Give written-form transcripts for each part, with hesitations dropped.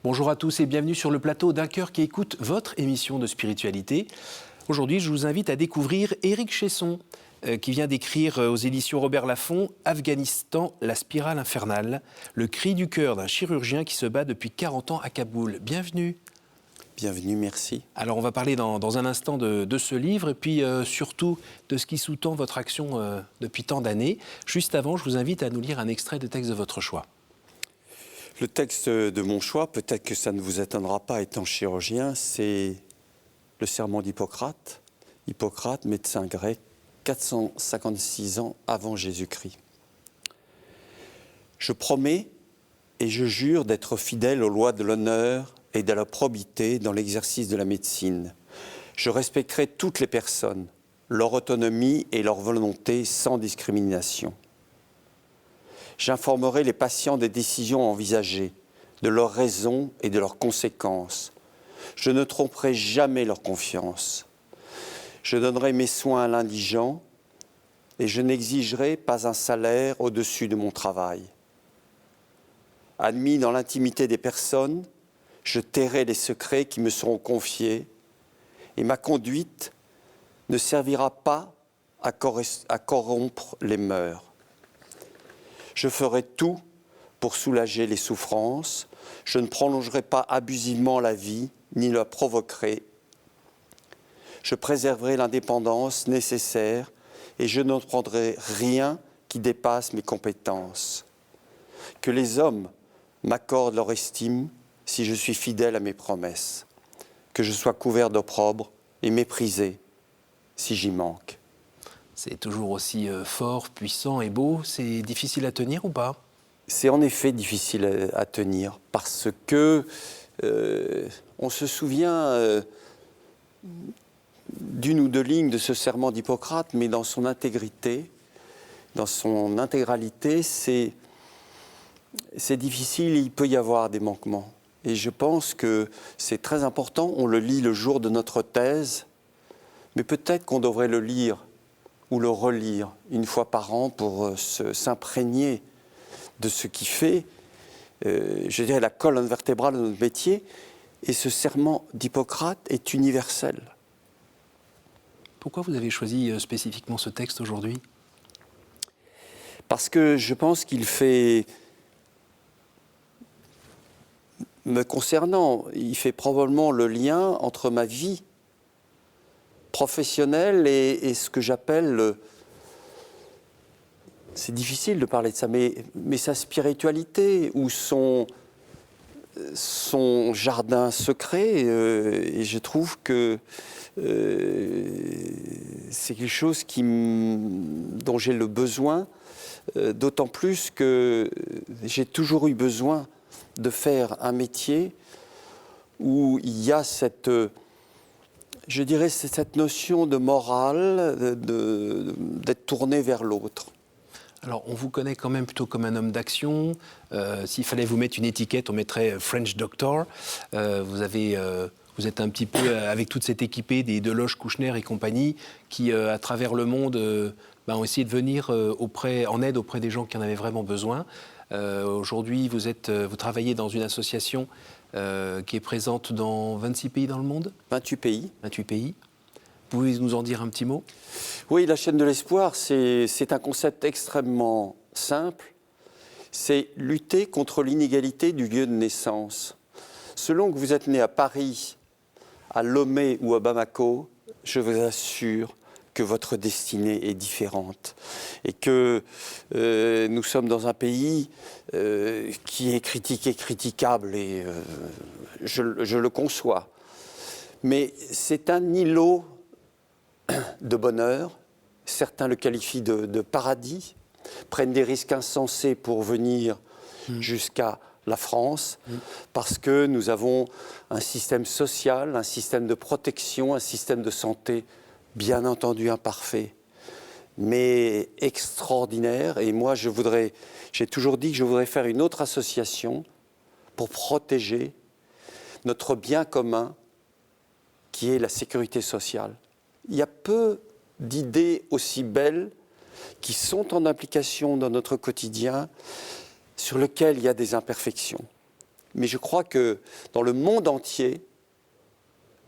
Bonjour à tous et bienvenue sur le plateau d'un cœur qui écoute votre émission de spiritualité. Aujourd'hui, je vous invite à découvrir Éric Chesson, qui vient d'écrire aux éditions Robert Laffont « Afghanistan, la spirale infernale », le cri du cœur d'un chirurgien qui se bat depuis 40 ans à Kaboul. Bienvenue. Bienvenue, merci. Alors, on va parler dans un instant de ce livre et puis surtout de ce qui sous-tend votre action depuis tant d'années. Juste avant, je vous invite à nous lire un extrait de texte de votre choix. Le texte de mon choix, peut-être que ça ne vous étonnera pas étant chirurgien, c'est le serment d'Hippocrate. Hippocrate, médecin grec, 456 ans avant Jésus-Christ. Je promets et je jure d'être fidèle aux lois de l'honneur et de la probité dans l'exercice de la médecine. Je respecterai toutes les personnes, leur autonomie et leur volonté sans discrimination. J'informerai les patients des décisions envisagées, de leurs raisons et de leurs conséquences. Je ne tromperai jamais leur confiance. Je donnerai mes soins à l'indigent et je n'exigerai pas un salaire au-dessus de mon travail. Admis dans l'intimité des personnes, je tairai les secrets qui me seront confiés et ma conduite ne servira pas à corrompre les mœurs. Je ferai tout pour soulager les souffrances. Je ne prolongerai pas abusivement la vie, ni la provoquerai. Je préserverai l'indépendance nécessaire et je ne prendrai rien qui dépasse mes compétences. Que les hommes m'accordent leur estime si je suis fidèle à mes promesses. Que je sois couvert d'opprobre et méprisé si j'y manque. C'est toujours aussi fort, puissant et beau. C'est difficile à tenir ou pas? C'est en effet difficile à tenir parce que on se souvient d'une ou deux lignes de ce serment d'Hippocrate, mais dans son intégralité, c'est difficile, il peut y avoir des manquements. Et je pense que c'est très important, on le lit le jour de notre thèse, mais peut-être qu'on devrait le lire ou le relire une fois par an pour s'imprégner de ce qui fait, je dirais, la colonne vertébrale de notre métier. Et ce serment d'Hippocrate est universel. Pourquoi vous avez choisi spécifiquement ce texte aujourd'hui? Parce que je pense qu'il fait, me concernant, il fait probablement le lien entre ma vie professionnelle et ce que j'appelle, c'est difficile de parler de ça, mais sa spiritualité ou son jardin secret. Et je trouve que c'est quelque chose dont j'ai le besoin, d'autant plus que j'ai toujours eu besoin de faire un métier où il y a cette notion de morale, d'être tourné vers l'autre. Alors, on vous connaît quand même plutôt comme un homme d'action. S'il fallait vous mettre une étiquette, on mettrait French Doctor. Vous êtes un petit peu avec toute cette équipée des Deloche, Kouchner et compagnie qui, à travers le monde, ont essayé de venir en aide auprès des gens qui en avaient vraiment besoin. Aujourd'hui, vous travaillez dans une association qui est présente dans 26 pays dans le monde. 28 pays. 28 pays. Pouvez-vous nous en dire un petit mot? Oui, la chaîne de l'espoir, c'est un concept extrêmement simple. C'est lutter contre l'inégalité du lieu de naissance. Selon que vous êtes né à Paris, à Lomé ou à Bamako, je vous assure que votre destinée est différente. Et que nous sommes dans un pays qui est critiqué, critiquable, et je le conçois. Mais c'est un îlot de bonheur, certains le qualifient de paradis, prennent des risques insensés pour venir jusqu'à la France, parce que nous avons un système social, un système de protection, un système de santé, bien entendu imparfait, mais extraordinaire. Et moi, j'ai toujours dit que je voudrais faire une autre association pour protéger notre bien commun, qui est la sécurité sociale. Il y a peu d'idées aussi belles qui sont en application dans notre quotidien, sur lesquelles il y a des imperfections. mais je crois que dans le monde entier,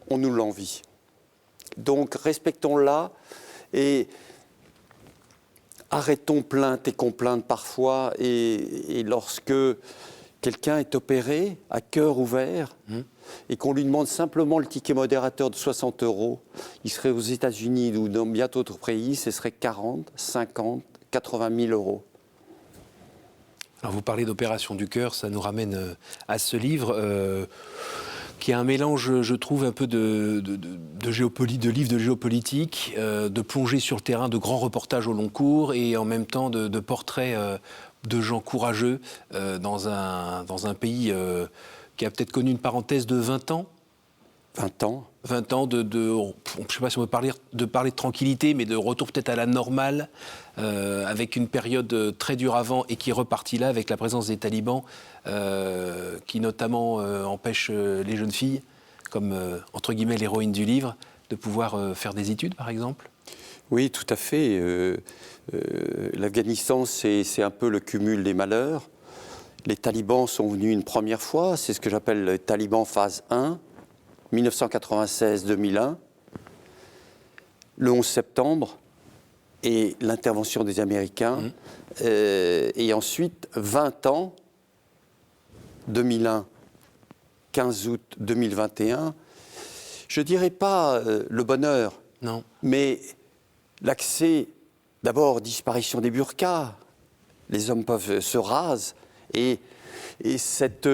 on nous l'envie. Donc respectons-la et arrêtons plainte et complainte parfois. Et lorsque quelqu'un est opéré à cœur ouvert et qu'on lui demande simplement le ticket modérateur de 60 €, il serait aux États-Unis ou dans bien d'autres pays, ce serait 40, 50, 80 000 €. Alors vous parlez d'opération du cœur, ça nous ramène à ce livre qui est un mélange, je trouve, un peu de livres de géopolitique, de plongée sur le terrain, de grands reportages au long cours et en même temps de portraits de gens courageux dans un pays qui a peut-être connu une parenthèse de 20 ans. 20 ans. 20 ans je ne sais pas si on peut parler de tranquillité, mais de retour peut-être à la normale, avec une période très dure avant et qui est repartie là avec la présence des talibans, qui notamment empêchent les jeunes filles, comme entre guillemets l'héroïne du livre, de pouvoir faire des études par exemple. Oui, tout à fait. L'Afghanistan, c'est un peu le cumul des malheurs. Les talibans sont venus une première fois, c'est ce que j'appelle les talibans phase 1. 1996-2001, le 11 septembre et l'intervention des Américains, et ensuite 20 ans, 2001, 15 août 2021, je ne dirais pas le bonheur, non, mais l'accès, d'abord disparition des burqas, les hommes peuvent se raser, et cet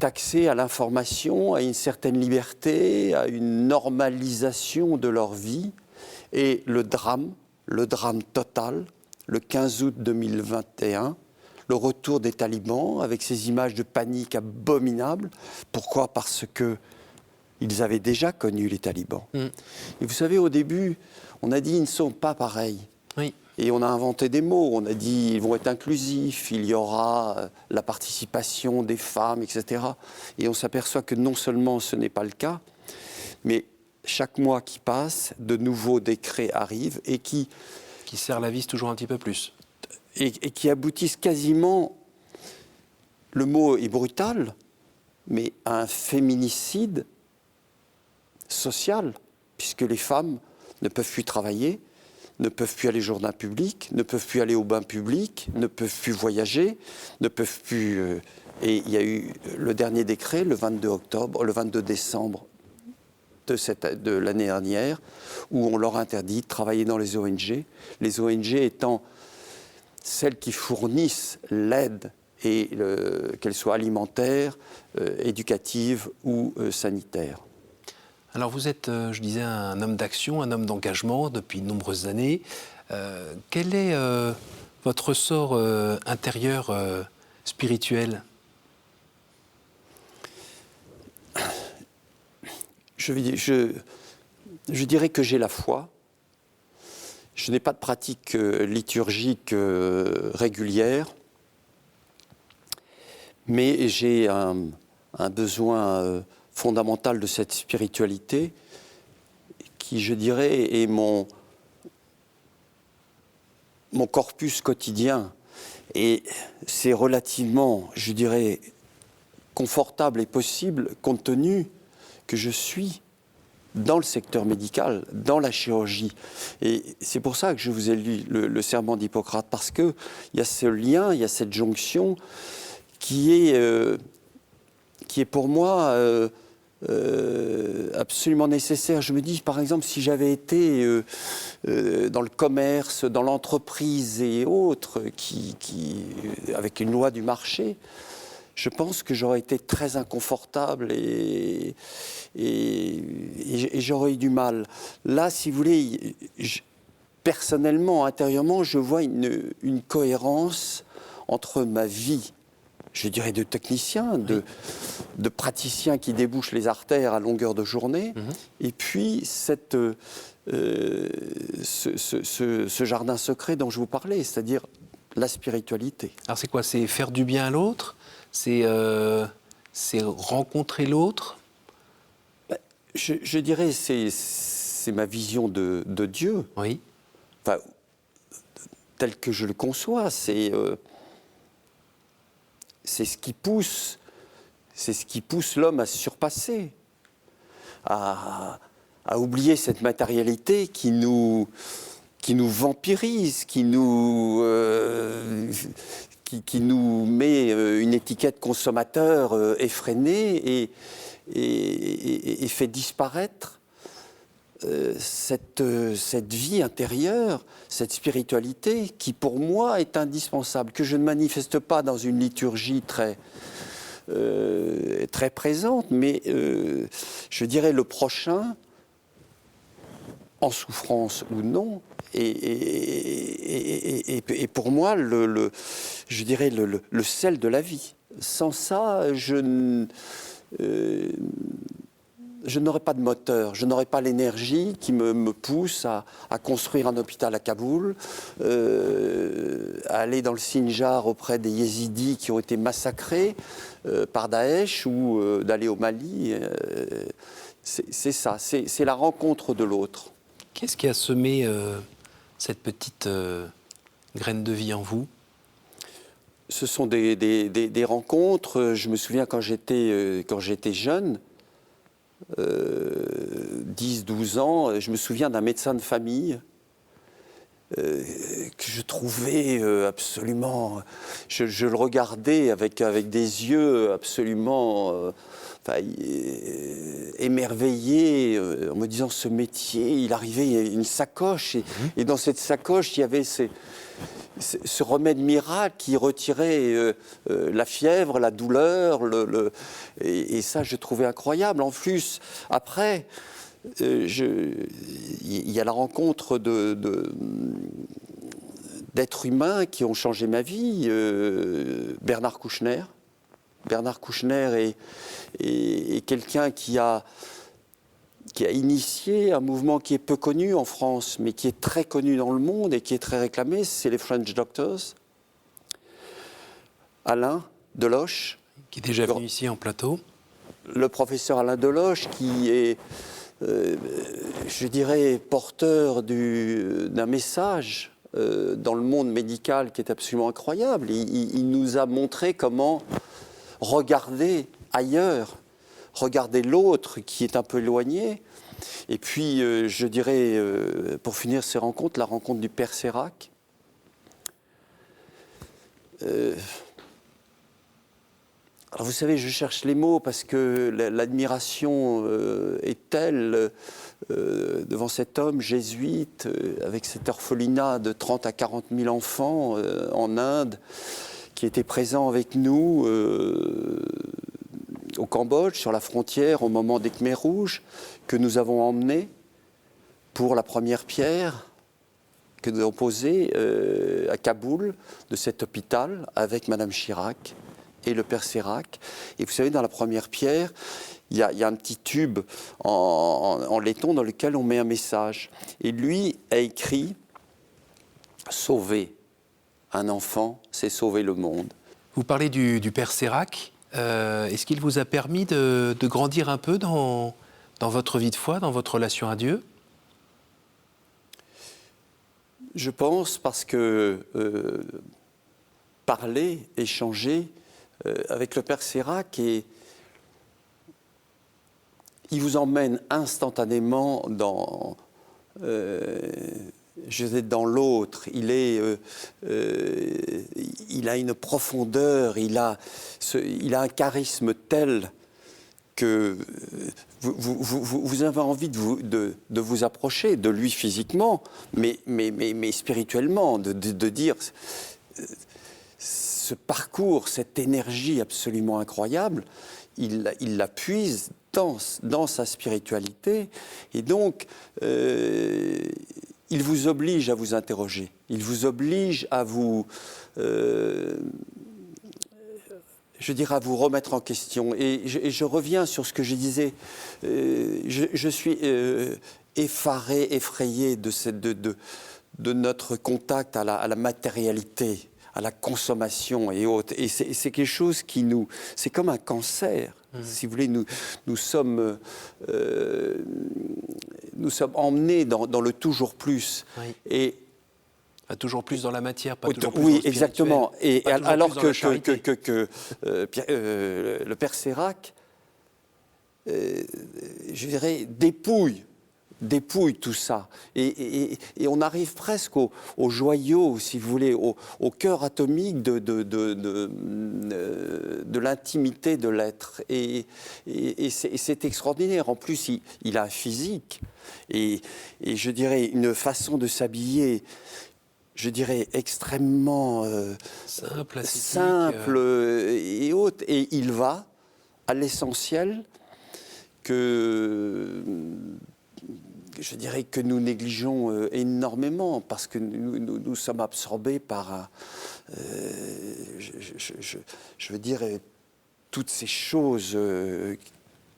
accès à l'information, à une certaine liberté, à une normalisation de leur vie. Et le drame total, le 15 août 2021, le retour des talibans avec ces images de panique abominables. Pourquoi ? Parce qu'ils avaient déjà connu les talibans. Et vous savez, au début, on a dit ils ne sont pas pareils. Oui. Et on a inventé des mots, on a dit ils vont être inclusifs, il y aura la participation des femmes, etc. Et on s'aperçoit que non seulement ce n'est pas le cas, mais chaque mois qui passe, de nouveaux décrets arrivent et qui serrent la vis toujours un petit peu plus. Et qui aboutissent quasiment, le mot est brutal, mais à un féminicide social, puisque les femmes ne peuvent plus travailler, ne peuvent plus aller au journal public, ne peuvent plus aller au bain public, ne peuvent plus voyager, ne peuvent plus... et il y a eu le dernier décret, le 22 décembre de l'année dernière, où on leur interdit de travailler dans les ONG étant celles qui fournissent l'aide, et qu'elle soit alimentaire, éducative ou sanitaire. Alors vous êtes, je disais, un homme d'action, un homme d'engagement depuis de nombreuses années. Quel est votre ressort intérieur spirituel ? Je dirais que j'ai la foi. Je n'ai pas de pratique liturgique régulière, mais j'ai un besoin fondamental de cette spiritualité qui, je dirais, est mon corpus quotidien. Et c'est relativement, je dirais, confortable et possible compte tenu que je suis dans le secteur médical, dans la chirurgie. Et c'est pour ça que je vous ai lu le serment d'Hippocrate, parce qu'il y a ce lien, il y a cette jonction qui est pour moi absolument nécessaire. Je me dis, par exemple, si j'avais été dans le commerce, dans l'entreprise et autres, avec une loi du marché, je pense que j'aurais été très inconfortable et j'aurais eu du mal. Là, si vous voulez, personnellement, intérieurement, je vois une cohérence entre ma vie, je dirais, de technicien, de praticien qui débouche les artères à longueur de journée, et puis ce jardin secret dont je vous parlais, c'est-à-dire la spiritualité. Alors c'est quoi ? C'est faire du bien à l'autre ? C'est rencontrer l'autre ? Je dirais c'est ma vision de Dieu. Oui. Enfin, tel que je le conçois, c'est ce qui pousse, c'est ce qui pousse l'homme à se surpasser, à oublier cette matérialité qui nous vampirise, qui nous met une étiquette consommateur effrénée et fait disparaître cette vie intérieure, cette spiritualité qui pour moi est indispensable, que je ne manifeste pas dans une liturgie très présente, mais je dirais le prochain, en souffrance ou non, et pour moi, je dirais le sel de la vie. Sans ça, je n'aurais pas de moteur, je n'aurais pas l'énergie qui me pousse à construire un hôpital à Kaboul, à aller dans le Sinjar auprès des Yézidis qui ont été massacrés par Daesh ou d'aller au Mali. C'est ça, c'est la rencontre de l'autre. Qu'est-ce qui a semé cette petite graine de vie en vous? Ce sont des rencontres. Je me souviens quand j'étais jeune, 10-12 ans, je me souviens d'un médecin de famille que je trouvais absolument... Je le regardais avec des yeux absolument émerveillés, en me disant ce métier, il arrivait, il y avait une sacoche, et dans cette sacoche, il y avait ce remède miracle qui retirait la fièvre, la douleur, et ça, je trouvais incroyable. En plus, après, il y a la rencontre d'êtres humains qui ont changé ma vie. Bernard Kouchner. Bernard Kouchner est quelqu'un qui a initié un mouvement qui est peu connu en France, mais qui est très connu dans le monde et qui est très réclamé, c'est les French Doctors. Alain Deloche. Qui est déjà venu ici en plateau. Le professeur Alain Deloche, qui est, je dirais, porteur d'un message dans le monde médical qui est absolument incroyable. Il nous a montré comment regarder ailleurs, regarder l'autre qui est un peu éloigné. Et puis, je dirais, pour finir ces rencontres, la rencontre du Père Sérac. Alors vous savez, je cherche les mots parce que l'admiration est telle devant cet homme jésuite, avec cet orphelinat de 30 à 40 000 enfants en Inde, qui était présent avec nous au Cambodge, sur la frontière, au moment des Khmers rouges, que nous avons emmené pour la première pierre que nous avons posée à Kaboul, de cet hôpital, avec Madame Chirac et le Père Sérac. Et vous savez, dans la première pierre, il y a un petit tube en laiton dans lequel on met un message. Et lui a écrit « Sauver un enfant, c'est sauver le monde ». Vous parlez du Père Sérac. Est-ce qu'il vous a permis de grandir un peu dans votre vie de foi, dans votre relation à Dieu? Je pense parce que parler, échanger avec le Père Sérac, il vous emmène instantanément dans l'autre. Il a une profondeur, il a un charisme tel que vous avez envie de vous approcher de lui physiquement, mais spirituellement, de dire ce parcours, cette énergie absolument incroyable, il la puise dans sa spiritualité, et donc il vous oblige à vous interroger, il vous oblige à vous... je dirais, à vous remettre en question. Et je reviens sur ce que je disais. Je suis effaré, effrayé de notre contact à la matérialité, à la consommation et autres. Et c'est quelque chose qui nous... C'est comme un cancer. Si vous voulez, nous sommes emmenés dans le toujours plus. Oui. Et Toujours plus dans la matière, pas toujours plus Oui, dans le exactement. spirituel, Et pas toujours alors plus dans la charité. le père Sérac, je dirais, dépouille tout ça. Et on arrive presque au joyau, si vous voulez, au cœur atomique de l'intimité de l'être. Et c'est extraordinaire. En plus, il a un physique et je dirais une façon de s'habiller, je dirais Simple, simple et haute. Et il va à l'essentiel que je dirais que nous négligeons énormément parce que nous sommes absorbés par, je veux dire, toutes ces choses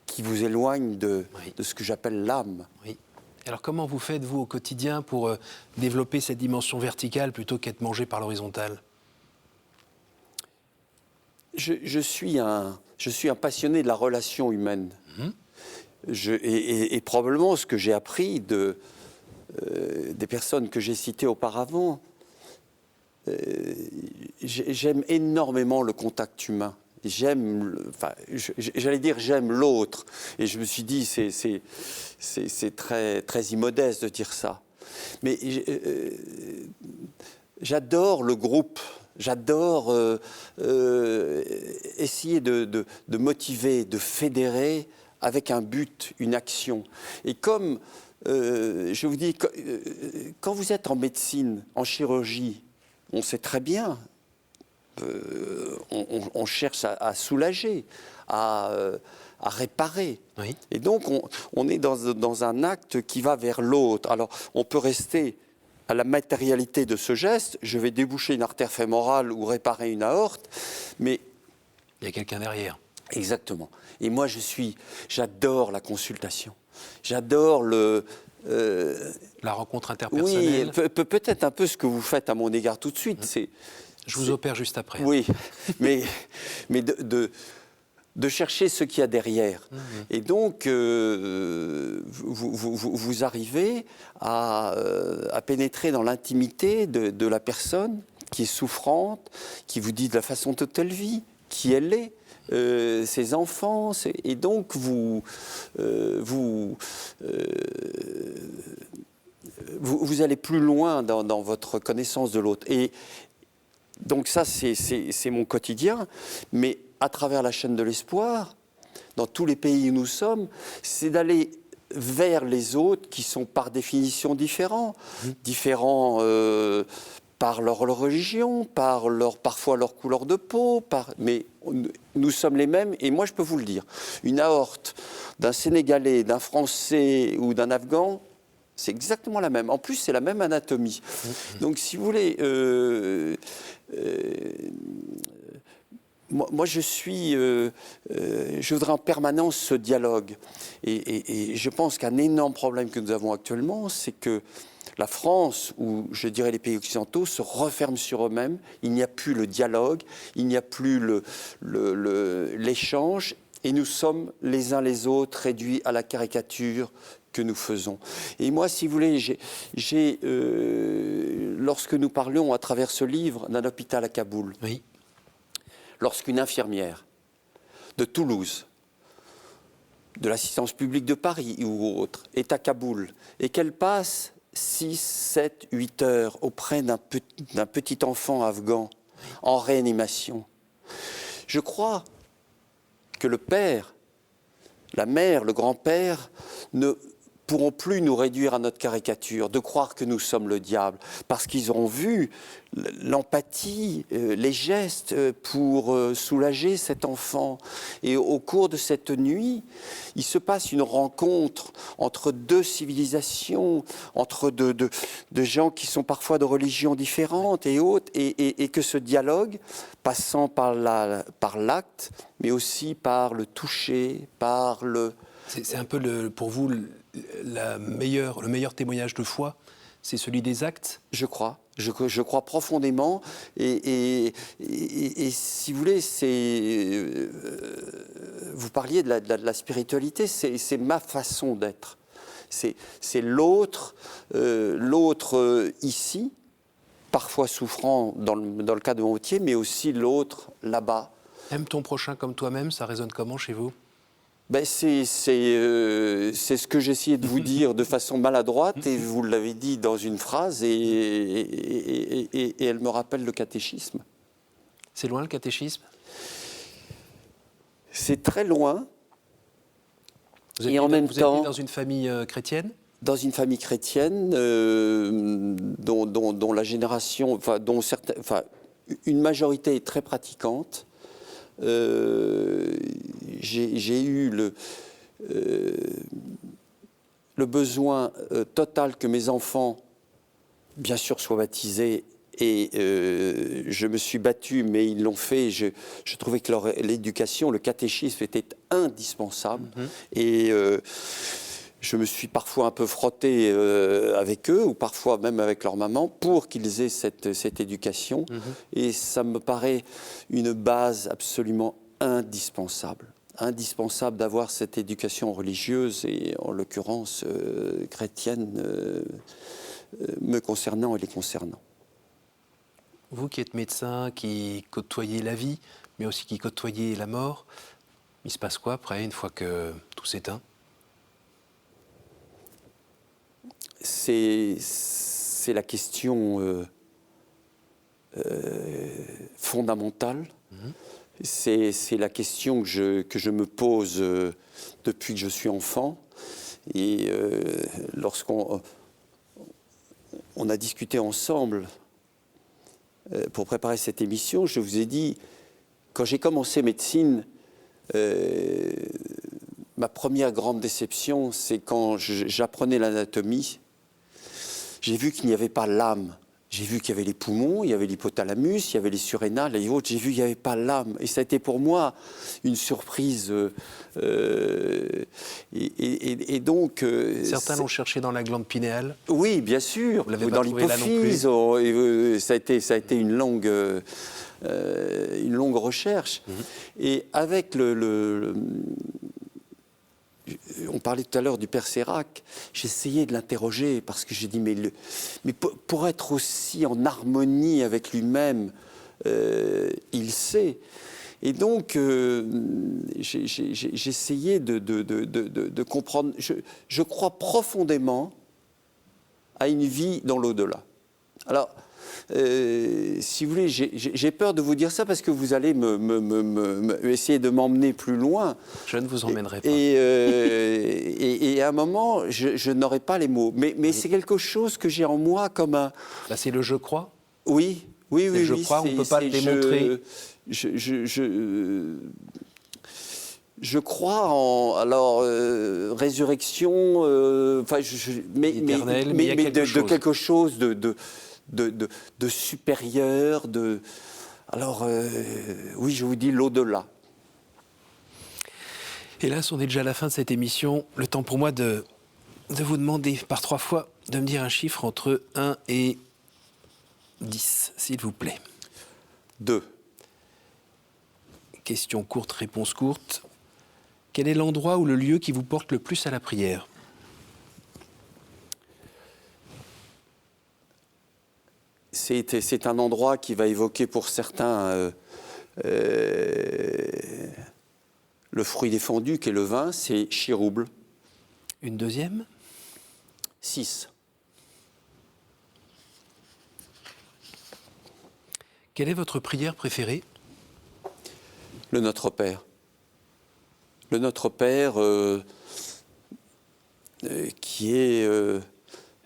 qui vous éloignent de ce que j'appelle l'âme. Oui. Alors comment vous faites, vous, au quotidien, pour développer cette dimension verticale plutôt qu'être mangé par l'horizontale? Je suis un passionné de la relation humaine. Et probablement ce que j'ai appris des personnes que j'ai citées auparavant, j'aime énormément le contact humain. J'aime l'autre. Et je me suis dit, c'est très, très immodeste de dire ça. Mais j'adore le groupe. J'adore essayer de motiver, de fédérer avec un but, une action. Et comme, je vous dis, quand vous êtes en médecine, en chirurgie, on sait très bien, on cherche à soulager, à réparer. Oui. Et donc, on est dans un acte qui va vers l'autre. Alors, on peut rester à la matérialité de ce geste, je vais déboucher une artère fémorale ou réparer une aorte, mais... Il y a quelqu'un derrière. Exactement. Et moi, j'adore la consultation. J'adore la rencontre interpersonnelle. Oui, peut-être un peu ce que vous faites à mon égard tout de suite. Je vous opère juste après. Oui, mais de chercher ce qu'il y a derrière. Et donc, vous arrivez à pénétrer dans l'intimité de la personne qui est souffrante, qui vous dit de la façon dont elle vit, qui elle est. Ses enfants, et donc vous allez plus loin dans votre connaissance de l'autre. Et donc ça, c'est mon quotidien, mais à travers la chaîne de l'espoir, dans tous les pays où nous sommes, c'est d'aller vers les autres qui sont par définition différents, par leur religion, parfois leur couleur de peau, mais nous sommes les mêmes, et moi je peux vous le dire, une aorte d'un Sénégalais, d'un Français ou d'un Afghan, c'est exactement la même. En plus, c'est la même anatomie. Donc, si vous voulez, moi je voudrais en permanence ce dialogue. Et je pense qu'un énorme problème que nous avons actuellement, c'est que la France, ou je dirais les pays occidentaux, se referment sur eux-mêmes. Il n'y a plus le dialogue, il n'y a plus l'échange, et nous sommes les uns les autres réduits à la caricature que nous faisons. Et moi, si vous voulez, lorsque nous parlions à travers ce livre d'un hôpital à Kaboul, oui. Lorsqu'une infirmière de Toulouse, de l'assistance publique de Paris ou autre, est à Kaboul et qu'elle passe 6, 7, 8 heures auprès d'un petit enfant afghan en réanimation, je crois que le père, la mère, le grand-père ne pourront plus nous réduire à notre caricature, de croire que nous sommes le diable, parce qu'ils auront vu l'empathie, les gestes pour soulager cet enfant. Et au cours de cette nuit, il se passe une rencontre entre deux civilisations, entre deux gens qui sont parfois de religions différentes et autres, et que ce dialogue, passant par l'acte, mais aussi par le toucher, par le... C'est un peu, pour vous, le meilleur témoignage de foi, c'est celui des actes? Je crois. Je crois profondément. Et si vous voulez, vous parliez de la spiritualité, c'est ma façon d'être. C'est l'autre ici, parfois souffrant dans le cas de mon métier, mais aussi l'autre là-bas. Aime ton prochain comme toi-même, ça résonne comment chez vous? Ben c'est ce que j'essayais de vous dire de façon maladroite, et vous l'avez dit dans une phrase, et elle me rappelle le catéchisme. C'est loin le catéchisme? C'est très loin. Vous êtes, Et en même vous êtes temps, né dans une famille chrétienne? dans une famille chrétienne dont la génération, une majorité est très pratiquante. J'ai eu le besoin total que mes enfants, bien sûr, soient baptisés. Et je me suis battu, mais ils l'ont fait. Je trouvais que l'éducation, le catéchisme était indispensable. Et je me suis parfois un peu frotté avec eux, ou parfois même avec leur maman, pour qu'ils aient cette éducation. Et ça me paraît une base absolument indispensable. Indispensable d'avoir cette éducation religieuse, et en l'occurrence chrétienne, me concernant et les concernant. Vous qui êtes médecin, qui côtoyez la vie, mais aussi qui côtoyez la mort, il se passe quoi après, une fois que tout s'éteint? C'est la question fondamentale. C'est la question que je me pose depuis que je suis enfant. Et lorsqu'on a discuté ensemble pour préparer cette émission, je vous ai dit, quand j'ai commencé médecine, ma première grande déception, c'est quand j'apprenais l'anatomie. J'ai vu qu'il n'y avait pas l'âme. J'ai vu qu'il y avait les poumons, il y avait l'hypothalamus, il y avait les surrénales et autres. J'ai vu qu'il n'y avait pas l'âme. Et ça a été pour moi une surprise. Et donc... Certains l'ont cherché dans la glande pinéale. Oui, bien sûr. Vous l'avez Dans pas trouvé là non l'hypophyse. plus. Ça a été une longue recherche. Et avec on parlait tout à l'heure du père Sérac, j'essayais de l'interroger parce que j'ai dit, mais pour être aussi en harmonie avec lui-même, il sait. Et donc, j'essayais de comprendre. Je crois profondément à une vie dans l'au-delà. Alors, si vous voulez, j'ai peur de vous dire ça parce que vous allez essayer de m'emmener plus loin. Je ne vous emmènerai pas. Et à un moment, je n'aurai pas les mots. Mais c'est quelque chose que j'ai en moi comme un... Là, c'est le « je crois ». Oui. Je crois, on ne peut pas le démontrer. Je crois en résurrection, mais de quelque chose de supérieur, oui, je vous dis l'au-delà. Hélas, on est déjà à la fin de cette émission. Le temps pour moi de vous demander par 3 fois de me dire un chiffre entre 1 et 10, s'il vous plaît. 2. Question courte, réponse courte. Quel est l'endroit ou le lieu qui vous porte le plus à la prière? C'est un endroit qui va évoquer pour certains le fruit défendu, qui est le vin, c'est Chirouble. Une deuxième? 6. Quelle est votre prière préférée? Le Notre Père. Le Notre Père qui est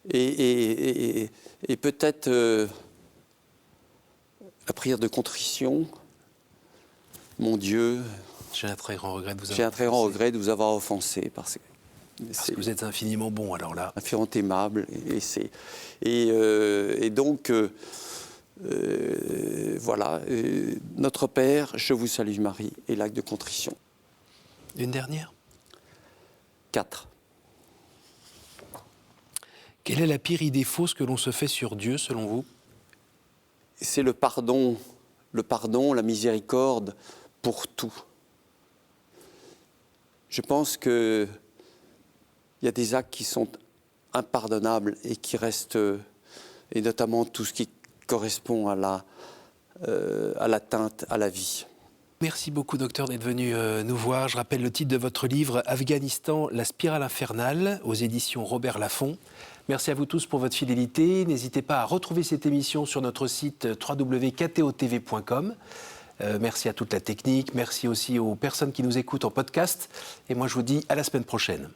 et peut-être la prière de contrition. Mon Dieu, j'ai un très grand regret de vous avoir offensé. Parce que vous êtes infiniment bon, alors là. Infiniment aimable. Et donc, voilà, Notre Père, je vous salue Marie, et l'acte de contrition. Une dernière? 4. Quelle est la pire idée fausse que l'on se fait sur Dieu, selon vous? C'est le pardon, la miséricorde pour tout. Je pense qu'il y a des actes qui sont impardonnables et qui restent, et notamment tout ce qui correspond à l'atteinte à la vie. Merci beaucoup, docteur, d'être venu nous voir. Je rappelle le titre de votre livre « Afghanistan, la spirale infernale » aux éditions Robert Laffont. Merci à vous tous pour votre fidélité. N'hésitez pas à retrouver cette émission sur notre site www.ktotv.com. Merci à toute la technique. Merci aussi aux personnes qui nous écoutent en podcast. Et moi, je vous dis à la semaine prochaine.